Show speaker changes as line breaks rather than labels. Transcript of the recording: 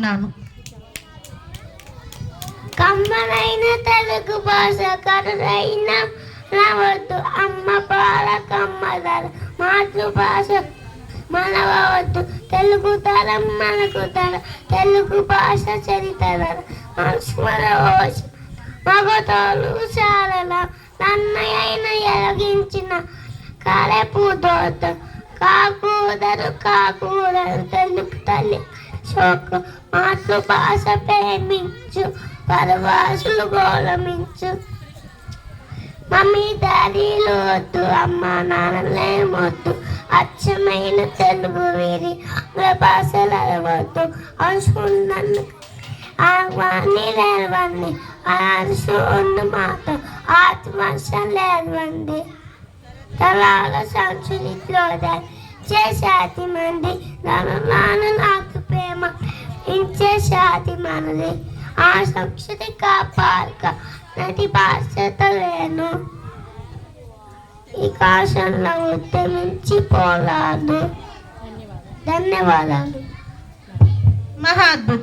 ఉన్నాను.
కమ్మనైన తెలుగు భాష కరుడైన నవద్దు అమ్మ పాల కమ్మదార మాతృభాష మనవద్దు తెలుగు తరం మనకు తర తెలుగు భాష చరితర మనస్మరవోష మగతోలు శారల నన్నయైన ఎరగించిన కరెపూదోత కాకూదరు తెలుగు తల్లి శోక మాతృభాష ప్రేమించు పరభాషలు గౌరవించు. మమ్మీ డాడీలు వద్దు, అమ్మ నాన్నలేమొద్దు, అచ్చమైన తెలుగు వీరి భాషలు అరవద్దు. అనుకున్నాను ఆహ్వాన్ని లేవండి అరుసు మాట ఆత్మర్షం లేవండి తలాల సంస్కృతిలో చేశాతి మంది నన్ను నాకు ప్రేమ ఇంచే శాతి మనది ఆ సంస్కృతి కాపాడక నటి బాధ్యతలేను ఈ కాశంలో ఉద్యమించి పోరాడు. ధన్యవాదాలు.
మహా అద్భుతం.